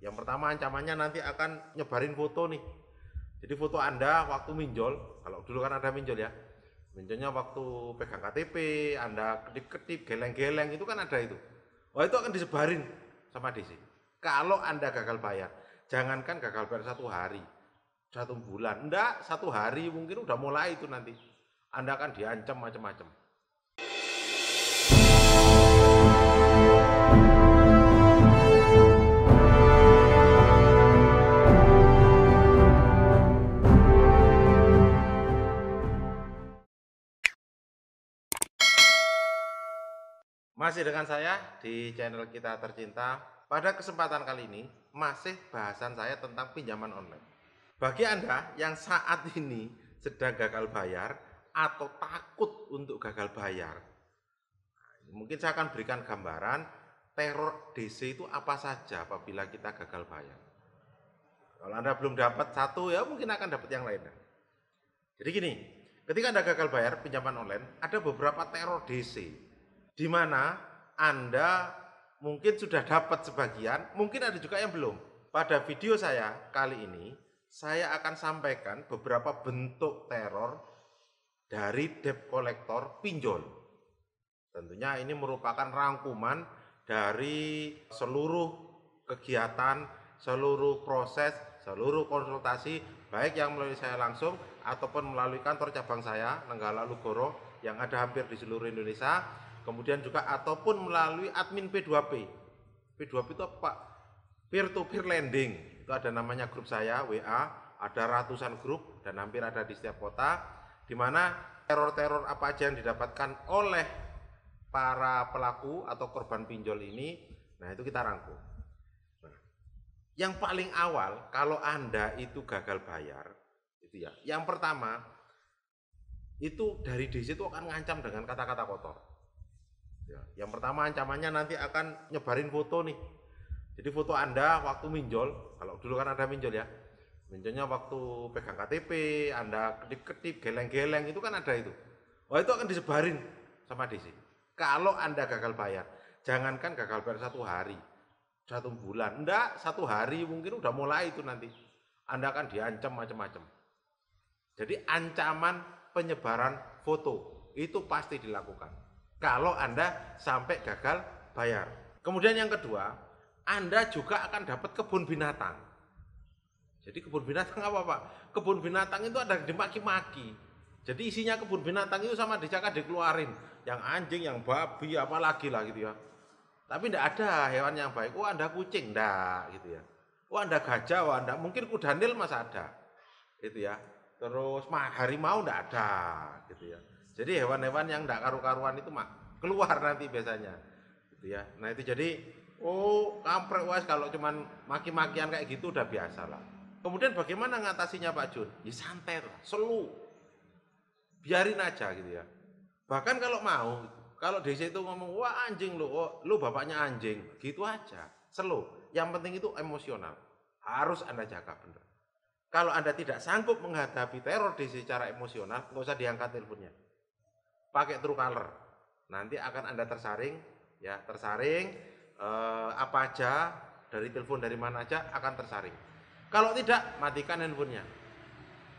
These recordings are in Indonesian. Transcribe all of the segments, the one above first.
Yang pertama ancamannya nanti akan nyebarin foto nih. Jadi foto Anda waktu minjol, kalau dulu kan ada minjol ya. Minjolnya waktu pegang KTP, Anda kedip-kedip, geleng-geleng, itu kan ada itu. Wah, itu akan disebarin sama DC. Kalau Anda gagal bayar, jangankan gagal bayar 1 hari, 1 bulan, enggak, 1 hari mungkin udah mulai itu nanti. Anda akan diancam macam-macam. Masih dengan saya di channel kita tercinta. Pada kesempatan kali ini masih bahasan saya tentang pinjaman online. Bagi Anda yang saat ini sedang gagal bayar atau takut untuk gagal bayar, mungkin saya akan berikan gambaran teror DC itu apa saja apabila kita gagal bayar. Kalau Anda belum dapat satu, ya mungkin akan dapat yang lainnya. Jadi gini, ketika Anda gagal bayar pinjaman online, ada beberapa teror DC, di mana Anda mungkin sudah dapat sebagian, mungkin ada juga yang belum. Pada video saya kali ini, saya akan sampaikan beberapa bentuk teror dari debt collector pinjol. Tentunya ini merupakan rangkuman dari seluruh kegiatan, seluruh proses, seluruh konsultasi, baik yang melalui saya langsung ataupun melalui kantor cabang saya, Nenggala Lugoro, yang ada hampir di seluruh Indonesia. Kemudian juga ataupun melalui admin P2P. P2P itu apa? Peer to peer lending. Itu ada namanya grup saya, WA, ada ratusan grup dan hampir ada di setiap kota, di mana teror-teror apa aja yang didapatkan oleh para pelaku atau korban pinjol ini, nah itu kita rangkum. Nah, yang paling awal kalau Anda itu gagal bayar, itu ya. Yang pertama itu dari DC itu akan ngancam dengan kata-kata kotor. Ya, yang pertama ancamannya nanti akan nyebarin foto nih. Jadi foto Anda waktu minjol, kalau dulu kan ada minjol ya. Minjolnya waktu pegang KTP, Anda kedip-kedip, geleng-geleng, itu kan ada itu. Wah, itu akan disebarin sama DC. Kalau Anda gagal bayar, jangankan gagal bayar 1 hari, 1 bulan, enggak, 1 hari mungkin udah mulai itu nanti. Anda akan diancam macam-macam. Jadi ancaman penyebaran foto itu pasti dilakukan kalau Anda sampai gagal bayar. Kemudian yang kedua, Anda juga akan dapat kebun binatang. Jadi kebun binatang apa Pak? Kebun binatang itu ada dimaki-maki. Jadi isinya kebun binatang itu sama dijaka dikeluarin. Yang anjing, yang babi, apalagi lah gitu ya. Tapi tidak ada hewan yang baik. Oh Anda kucing, enggak gitu ya. Oh Anda gajah, oh Anda mungkin kudanil masih ada. Gitu ya. Terus harimau enggak ada gitu ya. Jadi hewan-hewan yang enggak karu-karuan itu mah keluar nanti biasanya. Gitu ya. Nah itu jadi kampret wes kalau cuman maki-makian kayak gitu udah biasa lah. Kemudian bagaimana ngatasinya Pak Jun? Ya santai lah, slow. Biarin aja gitu ya. Bahkan kalau mau, kalau DC itu ngomong, wah anjing lu bapaknya anjing, gitu aja, slow. Yang penting itu emosional, harus Anda jaga benar. Kalau Anda tidak sanggup menghadapi teror DC secara emosional, nggak usah diangkat teleponnya. Pakai true caller, nanti akan Anda tersaring, ya tersaring apa aja dari telepon dari mana aja akan tersaring. Kalau tidak, matikan handphonenya.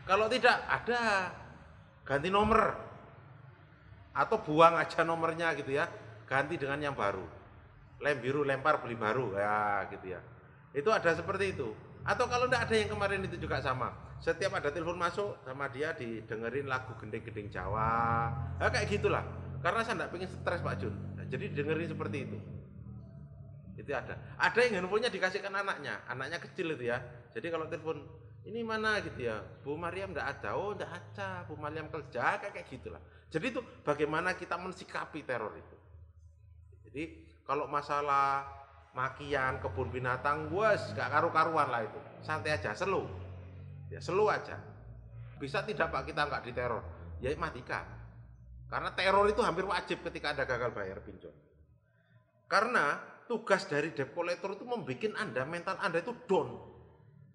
Kalau tidak, ada ganti nomor atau buang aja nomornya gitu ya, ganti dengan yang baru. Lem biru lempar beli baru ya gitu ya. Itu ada seperti itu. Atau kalau tidak ada yang kemarin itu juga sama. Setiap ada telepon masuk sama dia didengerin lagu gending-gending Jawa. Nah, kayak gitulah. Karena saya tidak pengen stres Pak Jun. Nah, jadi dengerin seperti itu. Itu ada. Ada yang handphonenya dikasihkan anaknya. Anaknya kecil itu ya. Jadi kalau telepon ini mana gitu ya, Bu Mariam enggak ada. Oh enggak ada, Bu Mariam kerja kayak gitulah. Jadi itu bagaimana kita mensikapi teror itu. Jadi kalau masalah makian, kebun binatang, wes gak karu-karuan lah itu. Santai aja, slow. Ya slow aja. Bisa tidak Pak kita enggak diteror? Ya matikan. Karena teror itu hampir wajib ketika Anda gagal bayar pinjol. Karena tugas dari debt collector itu membuat Anda, mental Anda itu down.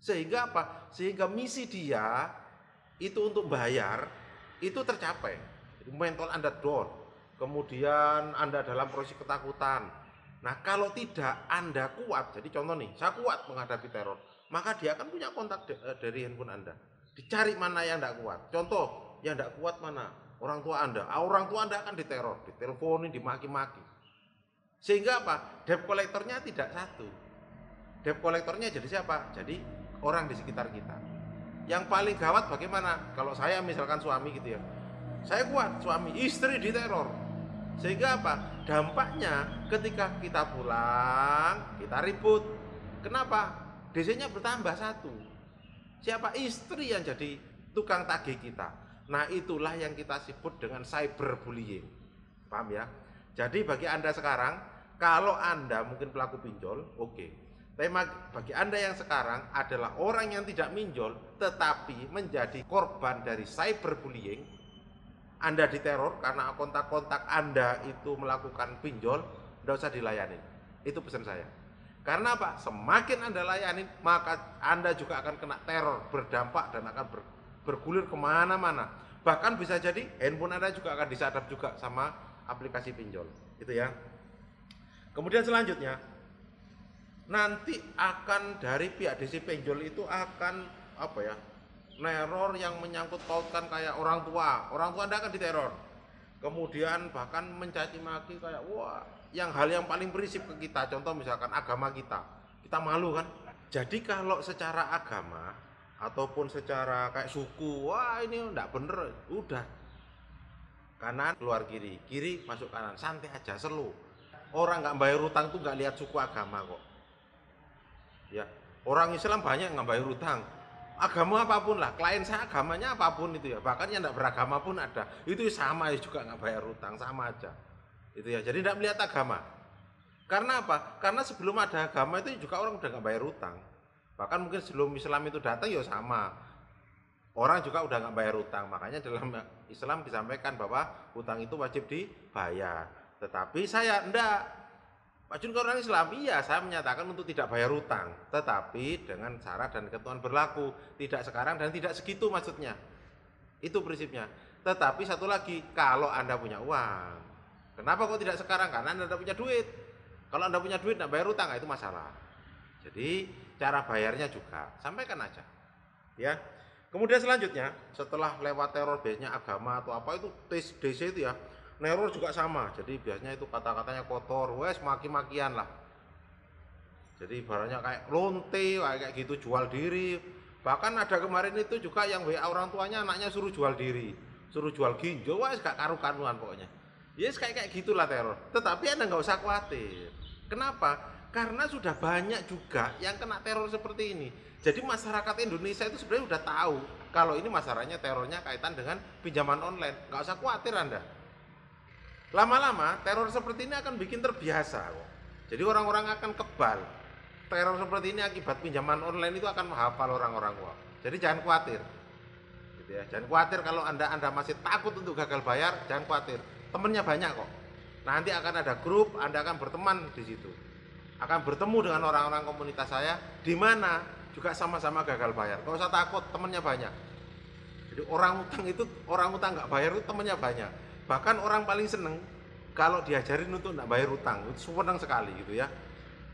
Sehingga apa? Sehingga misi dia itu untuk bayar itu tercapai. Jadi mental Anda down. Kemudian Anda dalam proses ketakutan. Nah kalau tidak Anda kuat, jadi contoh nih, saya kuat menghadapi teror, maka dia akan punya kontak dari handphone Anda. Dicari mana yang tidak kuat. Contoh, yang tidak kuat mana? Orang tua Anda. Orang tua Anda akan diteror, diteleponin, dimaki-maki. Sehingga apa? Debt kolektornya tidak satu. Debt kolektornya jadi siapa? Jadi orang di sekitar kita. Yang paling gawat bagaimana? Kalau saya misalkan suami gitu ya, saya kuat, suami, istri diteror. Sehingga apa? Dampaknya ketika kita pulang, kita ribut. Kenapa? DC-nya bertambah satu. Siapa? Istri yang jadi tukang tagih kita. Nah itulah yang kita sebut dengan cyberbullying. Paham ya? Jadi bagi Anda sekarang, kalau Anda mungkin pelaku pinjol, oke. Tapi bagi Anda yang sekarang adalah orang yang tidak minjol tetapi menjadi korban dari cyberbullying, Anda diteror karena kontak-kontak Anda itu melakukan pinjol, tidak usah dilayani. Itu pesan saya. Karena apa? Semakin Anda layani, maka Anda juga akan kena teror, berdampak dan akan bergulir kemana-mana. Bahkan bisa jadi handphone Anda juga akan disadap juga sama aplikasi pinjol. Itu ya. Kemudian selanjutnya, nanti akan dari pihak DC pinjol itu akan apa ya, neror yang menyangkut pautkan kayak orang tua Anda akan diteror. Kemudian bahkan mencaci maki kayak wah, hal yang paling prinsip ke kita, contoh misalkan agama kita malu kan. Jadi kalau secara agama ataupun secara kayak suku, wah ini enggak bener, udah kanan keluar kiri, kiri masuk kanan, santai aja, selu. Orang nggak bayar utang tuh nggak lihat suku agama kok. Ya, orang Islam banyak nggak bayar utang. Agama apapun lah, klien saya agamanya apapun itu ya, bahkan yang tidak beragama pun ada. Itu sama juga nggak bayar utang, sama aja. Itu ya, jadi tidak melihat agama. Karena apa? Karena sebelum ada agama itu juga orang udah nggak bayar utang. Bahkan mungkin sebelum Islam itu datang ya sama. Orang juga udah nggak bayar utang. Makanya dalam Islam disampaikan bahwa utang itu wajib dibayar. Tetapi saya enggak. Pak Jun orang Islam, iya saya menyatakan untuk tidak bayar utang, tetapi dengan syarat dan ketentuan berlaku, tidak sekarang dan tidak segitu maksudnya. Itu prinsipnya. Tetapi satu lagi, kalau Anda punya uang, kenapa kok tidak sekarang? Karena Anda tidak punya duit. Kalau Anda punya duit tidak bayar utang, itu masalah. Jadi cara bayarnya juga, sampaikan aja. Ya. Kemudian selanjutnya, setelah lewat teror biasanya agama atau apa itu tes DC itu ya, neror juga sama. Jadi biasanya itu kata-katanya kotor, wes maki-makian lah. Jadi barangnya kayak lonte, kayak gitu, jual diri. Bahkan ada kemarin itu juga yang WA orang tuanya anaknya suruh jual diri, suruh jual ginjal, wes gak karu-karuan pokoknya. Yes kayak gitulah teror. Tetapi Anda nggak usah khawatir. Kenapa? Karena sudah banyak juga yang kena teror seperti ini. Jadi masyarakat Indonesia itu sebenarnya sudah tahu kalau ini masalahnya terornya kaitan dengan pinjaman online. Nggak usah khawatir Anda. Lama-lama teror seperti ini akan bikin terbiasa kok. Jadi orang-orang akan kebal. Teror seperti ini akibat pinjaman online itu akan menghafal orang-orang kok. Jadi jangan khawatir. Gitu ya. Jangan khawatir kalau Anda masih takut untuk gagal bayar, jangan khawatir. Temennya banyak kok. Nanti akan ada grup, Anda akan berteman di situ. Akan bertemu dengan orang-orang komunitas saya di mana juga sama-sama gagal bayar. Gak usah takut, temennya banyak. Jadi orang utang nggak bayar itu temennya banyak. Bahkan orang paling seneng kalau diajarin untuk nggak bayar utang, itu senang sekali gitu ya.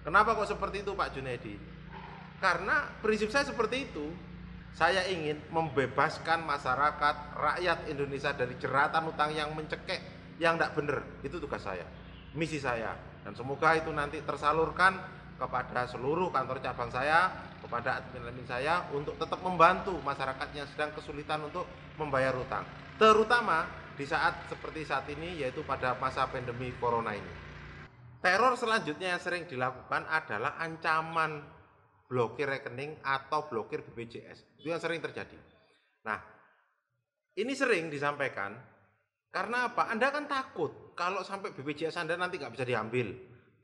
Kenapa kok seperti itu Pak Junedi? Karena prinsip saya seperti itu. Saya ingin membebaskan masyarakat, rakyat Indonesia dari jeratan utang yang mencekik, yang tidak benar. Itu tugas saya, misi saya. Dan semoga itu nanti tersalurkan kepada seluruh kantor cabang saya, kepada admin-admin saya untuk tetap membantu masyarakat yang sedang kesulitan untuk membayar utang. Terutama di saat seperti saat ini, yaitu pada masa pandemi corona ini. Teror selanjutnya yang sering dilakukan adalah ancaman blokir rekening atau blokir BPJS. Itu yang sering terjadi. Nah, ini sering disampaikan karena apa? Anda kan takut kalau sampai BPJS Anda nanti nggak bisa diambil,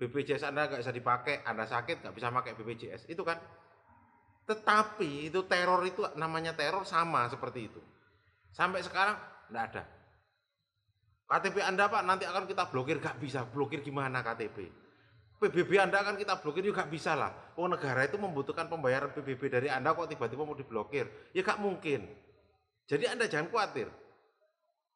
BPJS Anda nggak bisa dipakai, Anda sakit nggak bisa pakai BPJS, itu kan. Tetapi itu teror itu namanya teror sama seperti itu. Sampai sekarang nggak ada. KTP Anda Pak nanti akan kita blokir, nggak bisa. Blokir gimana KTP? PBB Anda akan kita blokir juga bisa lah. Oh negara itu membutuhkan pembayaran PBB dari Anda kok tiba-tiba mau diblokir? Ya nggak mungkin. Jadi Anda jangan khawatir.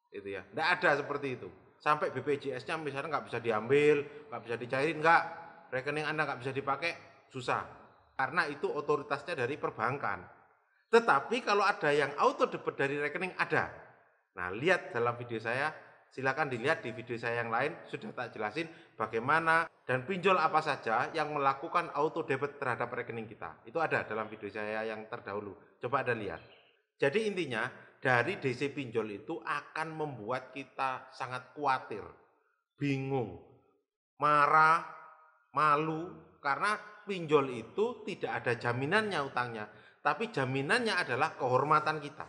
Itu ya, nggak ada seperti itu. Sampai BPJS-nya misalnya nggak bisa diambil, nggak bisa dicairin, nggak. rekening Anda nggak bisa dipakai, susah. Karena itu otoritasnya dari perbankan. Tetapi kalau ada yang auto debit dari rekening ada. Nah, lihat dalam video saya, silakan dilihat di video saya yang lain, sudah tak jelasin bagaimana dan pinjol apa saja yang melakukan auto debit terhadap rekening kita. Itu ada dalam video saya yang terdahulu. Coba Anda lihat. Jadi intinya dari DC pinjol itu akan membuat kita sangat khawatir, bingung, marah, malu, karena pinjol itu tidak ada jaminannya utangnya, tapi jaminannya adalah kehormatan kita.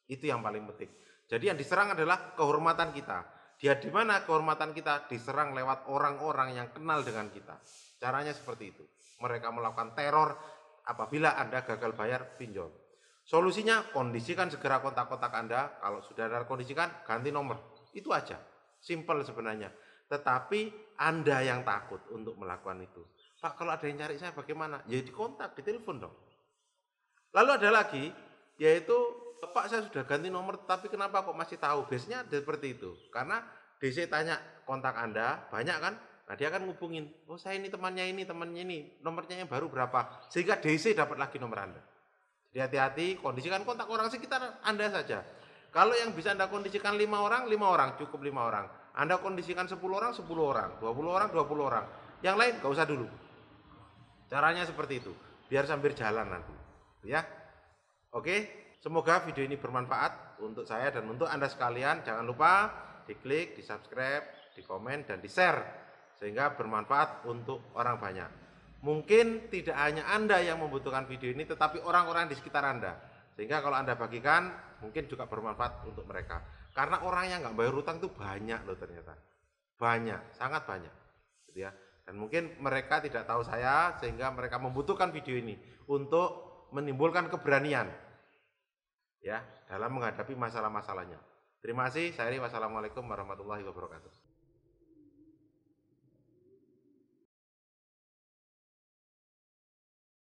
Itu yang paling penting. Jadi yang diserang adalah kehormatan kita. Dia di mana kehormatan kita? Diserang lewat orang-orang yang kenal dengan kita. Caranya seperti itu. Mereka melakukan teror apabila Anda gagal bayar pinjol. Solusinya, kondisikan segera kontak-kontak Anda. Kalau sudah ada kondisikan, ganti nomor. Itu aja. Simple sebenarnya. Tetapi Anda yang takut untuk melakukan itu. Pak, kalau ada yang cari saya bagaimana? Ya dikontak, ditelepon dong. Lalu ada lagi, yaitu Pak, saya sudah ganti nomor, tapi kenapa kok masih tahu? Biasanya ada seperti itu. Karena DC tanya kontak Anda, banyak kan? Nah, dia akan ngubungin, oh saya ini temannya ini, nomornya yang baru berapa? Sehingga DC dapat lagi nomor Anda. Jadi hati-hati, kondisikan kontak orang sekitar Anda saja. Kalau yang bisa Anda kondisikan 5 orang, cukup 5 orang. Anda kondisikan 10 orang, 10 orang, 20 orang, 20 orang. Yang lain gak usah dulu. Caranya seperti itu, biar sambil jalan nanti. Ya, oke. Semoga video ini bermanfaat untuk saya dan untuk Anda sekalian. Jangan lupa diklik, di subscribe, di komen, dan di share. Sehingga bermanfaat untuk orang banyak. Mungkin tidak hanya Anda yang membutuhkan video ini, tetapi orang-orang di sekitar Anda. Sehingga kalau Anda bagikan, mungkin juga bermanfaat untuk mereka. Karena orang yang nggak bayar utang itu banyak loh ternyata. Banyak, sangat banyak. Gitu ya. Dan mungkin mereka tidak tahu saya, sehingga mereka membutuhkan video ini untuk menimbulkan keberanian ya dalam menghadapi masalah-masalahnya. Terima kasih. Saya Wassalamualaikum warahmatullahi wabarakatuh.